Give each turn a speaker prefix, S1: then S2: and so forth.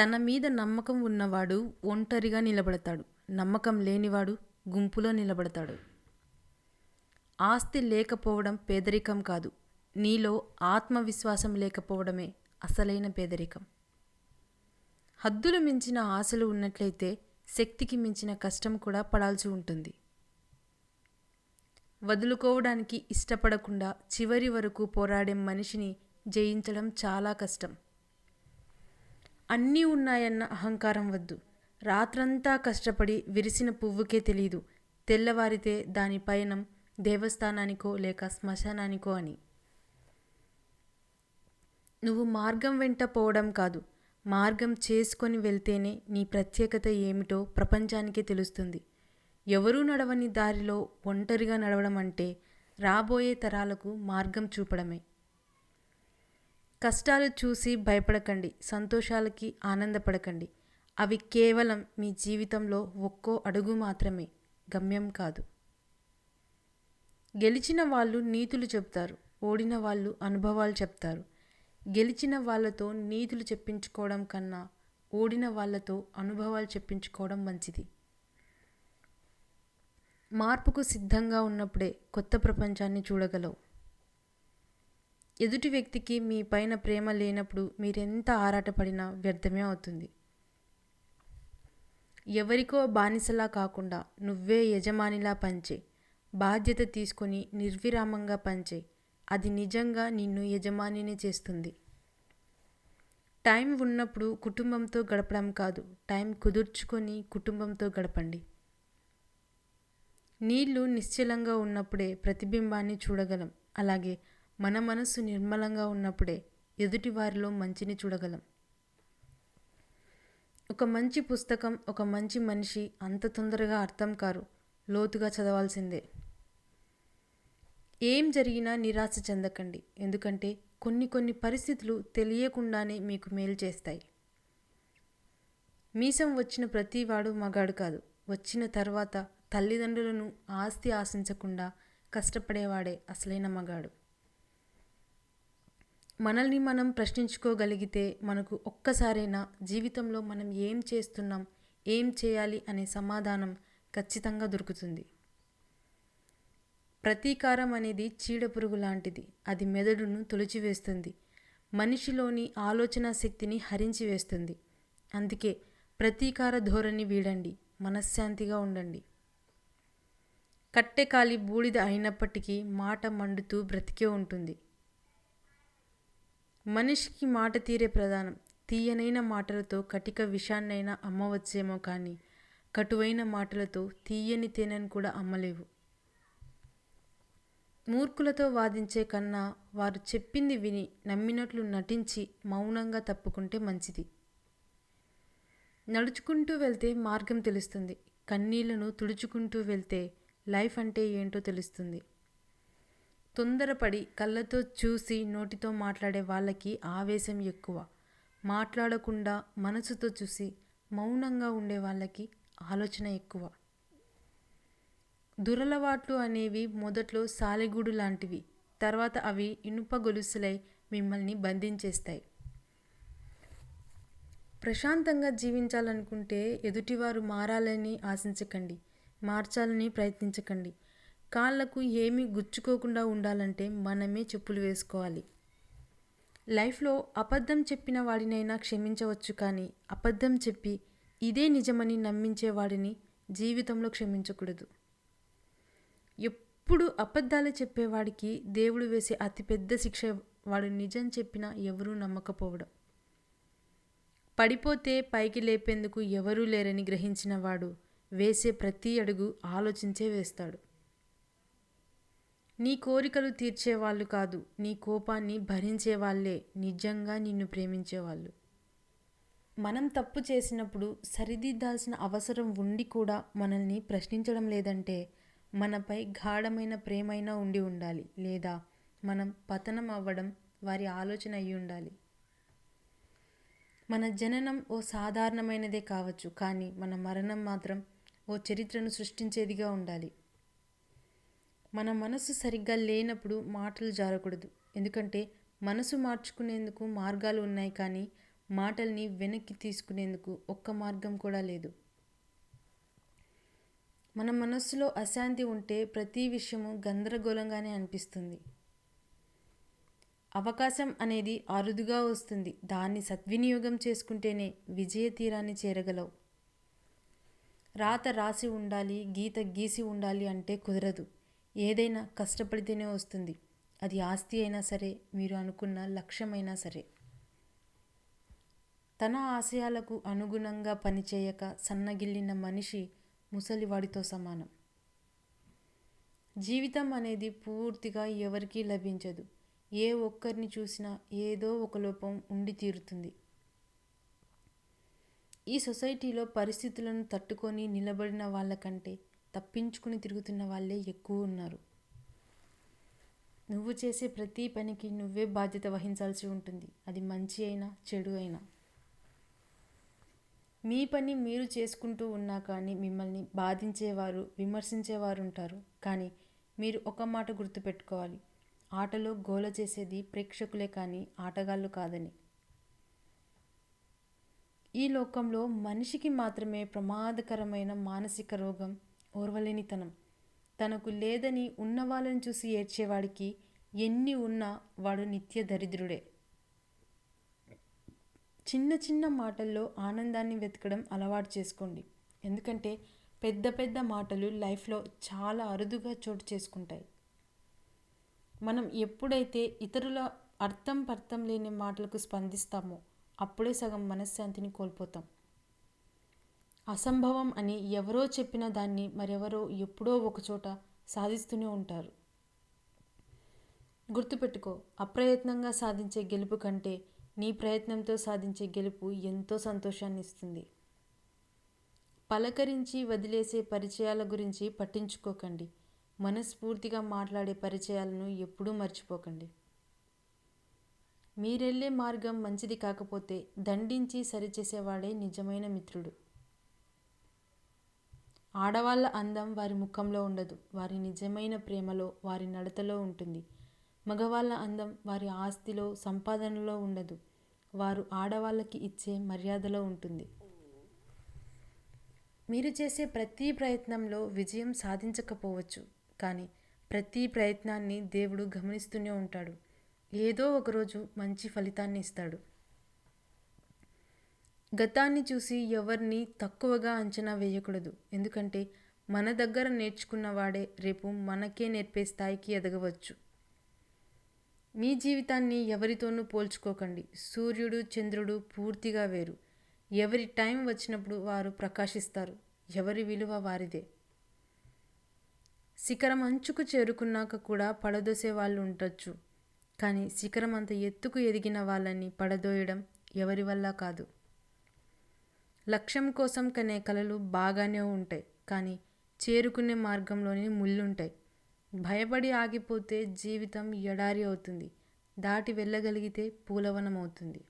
S1: తన మీద నమ్మకం ఉన్నవాడు ఒంటరిగా నిలబడతాడు. నమ్మకం లేనివాడు గుంపులో నిలబడతాడు. ఆస్తి లేకపోవడం పేదరికం కాదు. నీలో ఆత్మవిశ్వాసం లేకపోవడమే అసలైన పేదరికం. హద్దులు మించిన ఆశలు ఉన్నట్లయితే శక్తికి మించిన కష్టం కూడా పడాల్సి ఉంటుంది. వదులుకోవడానికి ఇష్టపడకుండా చివరి వరకు పోరాడే మనిషిని జయించడం చాలా కష్టం. అన్నీ ఉన్నాయన్న అహంకారం వద్దు. రాత్రంతా కష్టపడి విరిసిన పువ్వుకే తెలీదు తెల్లవారితే దాని పయనం దేవస్థానానికో లేక శ్మశానానికో అని. నువ్వు మార్గం వెంట పోవడం కాదు, మార్గం చేసుకొని వెళ్తేనే నీ ప్రత్యేకత ఏమిటో ప్రపంచానికే తెలుస్తుంది. ఎవరూ నడవని దారిలో ఒంటరిగా నడవడం అంటే రాబోయే తరాలకు మార్గం చూపడమే. కష్టాలు చూసి భయపడకండి, సంతోషాలకి ఆనందపడకండి. అవి కేవలం మీ జీవితంలో ఒక్కో అడుగు మాత్రమే, గమ్యం కాదు. గెలిచిన వాళ్ళు నీతులు చెప్తారు, ఓడిన వాళ్ళు అనుభవాలు చెప్తారు. గెలిచిన వాళ్ళతో నీతులు చెప్పించుకోవడం కన్నా ఓడిన వాళ్ళతో అనుభవాలు చెప్పించుకోవడం మంచిది. మార్పుకు సిద్ధంగా ఉన్నప్పుడే కొత్త ప్రపంచాన్ని చూడగలవు. ఎదుటి వ్యక్తికి మీ పైన ప్రేమ లేనప్పుడు మీరెంత ఆరాటపడినా వ్యర్థమే అవుతుంది. ఎవరికో బానిసలా కాకుండా నువ్వే యజమానిలా పంచే, బాధ్యత తీసుకొని నిర్విరామంగా పంచే. అది నిజంగా నిన్ను యజమానిని చేస్తుంది. టైం ఉన్నప్పుడు కుటుంబంతో గడపడం కాదు, టైం కుదుర్చుకొని కుటుంబంతో గడపండి. నీళ్లు నిశ్చలంగా ఉన్నప్పుడే ప్రతిబింబాన్ని చూడగలం. అలాగే మన మనస్సు నిర్మలంగా ఉన్నప్పుడే ఎదుటి వారిలో మంచిని చూడగలం. ఒక మంచి పుస్తకం, ఒక మంచి మనిషి అంత తొందరగా అర్థం కారు, లోతుగా చదవాల్సిందే. ఏం జరిగినా నిరాశ చెందకండి, ఎందుకంటే కొన్ని పరిస్థితులు తెలియకుండానే మీకు మేలు చేస్తాయి. మీసం వచ్చిన ప్రతివాడు మగాడు కాదు. వచ్చిన తర్వాత తల్లిదండ్రులను ఆస్తి ఆశించకుండా కష్టపడేవాడే అసలైన మగాడు. మనల్ని మనం ప్రశ్నించుకోగలిగితే మనకు ఒక్కసారైనా జీవితంలో మనం ఏం చేస్తున్నాం, ఏం చేయాలి అనే సమాధానం ఖచ్చితంగా దొరుకుతుంది. ప్రతీకారం అనేది చీడపురుగు లాంటిది. అది మెదడును తొలిచివేస్తుంది, మనిషిలోని ఆలోచన శక్తిని హరించి వేస్తుంది. అందుకే ప్రతీకార ధోరణి వీడండి, మనశ్శాంతిగా ఉండండి. కట్టె కాలి బూడిద అయినప్పటికీ మాట మండుతూ బ్రతికే ఉంటుంది. మనిషికి మాట తీరే ప్రధానం. తీయనైన మాటలతో కటిక విషాన్నైనా అమ్మవచ్చేమో కానీ కటువైన మాటలతో తీయని తేనెను కూడా అమ్మలేవు. మూర్ఖులతో వాదించే కన్నా వారు చెప్పింది విని నమ్మినట్లు నటించి మౌనంగా తప్పుకుంటే మంచిది. నడుచుకుంటూ వెళ్తే మార్గం తెలుస్తుంది. కన్నీళ్లను తుడుచుకుంటూ వెళ్తే లైఫ్ అంటే ఏంటో తెలుస్తుంది. తొందరపడి కళ్ళతో చూసి నోటితో మాట్లాడే వాళ్ళకి ఆవేశం ఎక్కువ. మాట్లాడకుండా మనసుతో చూసి మౌనంగా ఉండే వాళ్ళకి ఆలోచన ఎక్కువ. దురలవాట్లు అనేవి మొదట్లో సాలెగూడు లాంటివి, తర్వాత అవి ఇనుప గొలుసులై మిమ్మల్ని బంధించేస్తాయి. ప్రశాంతంగా జీవించాలనుకుంటే ఎదుటివారు మారాలని ఆశించకండి, మార్చాలని ప్రయత్నించకండి. కాళ్ళకు ఏమీ గుచ్చుకోకుండా ఉండాలంటే మనమే చెప్పులు వేసుకోవాలి. లైఫ్లో అబద్ధం చెప్పిన వాడినైనా క్షమించవచ్చు, కానీ అబద్ధం చెప్పి ఇదే నిజమని నమ్మించేవాడిని జీవితంలో క్షమించకూడదు. ఎప్పుడు అబద్ధాలు చెప్పేవాడికి దేవుడు వేసే అతిపెద్ద శిక్ష వాడు నిజం చెప్పినా ఎవరూ నమ్మకపోవడం. పడిపోతే పైకి లేపేందుకు ఎవరూ లేరని గ్రహించిన వాడు వేసే ప్రతి అడుగు ఆలోచించే వేస్తాడు. నీ కోరికలు తీర్చేవాళ్ళు కాదు, నీ కోపాన్ని భరించేవాళ్లే నిజంగా నిన్ను ప్రేమించేవాళ్ళు. మనం తప్పు చేసినప్పుడు సరిదిద్దాల్సిన అవసరం ఉండి కూడా మనల్ని ప్రశ్నించడం లేదంటే మనపై గాఢమైన ప్రేమైనా ఉండి ఉండాలి, లేదా మనం పతనం అవ్వడం వారి ఆలోచన అయి ఉండాలి. మన జననం ఓ సాధారణమైనదే కావచ్చు, కానీ మన మరణం మాత్రం ఓ చరిత్రను సృష్టించేదిగా ఉండాలి. మన మనసు సరిగ్గా లేనప్పుడు మాటలు జారకూడదు, ఎందుకంటే మనసు మార్చుకునేందుకు మార్గాలు ఉన్నాయి, కానీ మాటల్ని వెనక్కి తీసుకునేందుకు ఒక్క మార్గం కూడా లేదు. మన మనస్సులో అశాంతి ఉంటే ప్రతి విషయము గందరగోళంగానే అనిపిస్తుంది. అవకాశం అనేది అరుదుగా వస్తుంది. దాన్ని సద్వినియోగం చేసుకుంటేనే విజయ తీరాన్ని చేరగలవు. రాత రాసి ఉండాలి, గీత గీసి ఉండాలి అంటే కుదరదు. ఏదైనా కష్టపడితేనే వస్తుంది. అది ఆస్తి అయినా సరే, మీరు అనుకున్న లక్ష్యమైనా సరే. తన ఆశయాలకు అనుగుణంగా పనిచేయక సన్నగిల్లిన మనిషి ముసలివాడితో సమానం. జీవితం అనేది పూర్తిగా ఎవరికీ లభించదు. ఏ ఒక్కరిని చూసినా ఏదో ఒక లోపం ఉండి తీరుతుంది. ఈ సొసైటీలో పరిస్థితులను తట్టుకొని నిలబడిన వాళ్ళకంటే తప్పించుకుని తిరుగుతున్న వాళ్ళే ఎక్కువ ఉన్నారు. నువ్వు చేసే ప్రతి పనికి నువ్వే బాధ్యత వహించాల్సి ఉంటుంది. అది మంచి అయినా చెడు అయినా. మీ పని మీరు చేసుకుంటూ ఉన్నా కానీ మిమ్మల్ని బాధించేవారు, విమర్శించేవారు ఉంటారు. కానీ మీరు ఒక మాట గుర్తుపెట్టుకోవాలి. ఆటలో గోల చేసేది ప్రేక్షకులే కానీ ఆటగాళ్ళు కాదని. ఈ లోకంలో మనిషికి మాత్రమే ప్రమాదకరమైన మానసిక రోగం ఓర్వలేనితనం. తనకు లేదని ఉన్న వాళ్ళని చూసి ఏడ్చేవాడికి ఎన్ని ఉన్నా వాడు నిత్య దరిద్రుడే. చిన్న చిన్న మాటల్లో ఆనందాన్ని వెతకడం అలవాటు చేసుకోండి. ఎందుకంటే పెద్ద పెద్ద మాటలు లైఫ్లో చాలా అరుదుగా చోటు చేసుకుంటాయి. మనం ఎప్పుడైతే ఇతరుల పర్థం లేని మాటలకు స్పందిస్తామో అప్పుడే సగం మనశ్శాంతిని కోల్పోతాం. అసంభవం అని ఎవరో చెప్పిన దాన్ని మరెవరో ఎప్పుడో ఒకచోట సాధిస్తూనే ఉంటారు. గుర్తుపెట్టుకో, అప్రయత్నంగా సాధించే గెలుపు కంటే నీ ప్రయత్నంతో సాధించే గెలుపు ఎంతో సంతోషాన్ని ఇస్తుంది. పలకరించి వదిలేసే పరిచయాల గురించి పట్టించుకోకండి. మనస్ఫూర్తిగా మాట్లాడే పరిచయాలను ఎప్పుడూ మర్చిపోకండి. మీరెళ్ళే మార్గం మంచిది కాకపోతే దండించి సరిచేసేవాడే నిజమైన మిత్రుడు. ఆడవాళ్ళ అందం వారి ముఖంలో ఉండదు, వారి నిజమైన ప్రేమలో, వారి నడతలో ఉంటుంది. మగవాళ్ళ అందం వారి ఆస్తిలో, సంపాదనలో ఉండదు, వారు ఆడవాళ్ళకి ఇచ్చే మర్యాదలో ఉంటుంది. మీరు చేసే ప్రతి ప్రయత్నంలో విజయం సాధించకపోవచ్చు, కానీ ప్రతి ప్రయత్నాన్ని దేవుడు గమనిస్తూనే ఉంటాడు. ఏదో ఒకరోజు మంచి ఫలితాన్ని ఇస్తాడు. గతాన్ని చూసి ఎవరిని తక్కువగా అంచనా వేయకూడదు. ఎందుకంటే మన దగ్గర నేర్చుకున్నవాడే రేపు మనకే నేర్పే స్థాయికి ఎదగవచ్చు. మీ జీవితాన్ని ఎవరితోనూ పోల్చుకోకండి. సూర్యుడు, చంద్రుడు పూర్తిగా వేరు. ఎవరి టైం వచ్చినప్పుడు వారు ప్రకాశిస్తారు. ఎవరి విలువ వారిదే. శిఖరం అంచుకు చేరుకున్నాక కూడా పడదోసే వాళ్ళు ఉండొచ్చు, కానీ శిఖరం అంత ఎత్తుకు ఎదిగిన వాళ్ళని పడదోయడం ఎవరి వల్ల కాదు. లక్ష్యం కోసం కనే కలలు బాగానే ఉంటాయి, కానీ చేరుకునే మార్గంలోనే ముళ్ళుంటాయి. భయపడి ఆగిపోతే జీవితం ఎడారి అవుతుంది. దాటి వెళ్ళగలిగితే పూలవనం అవుతుంది.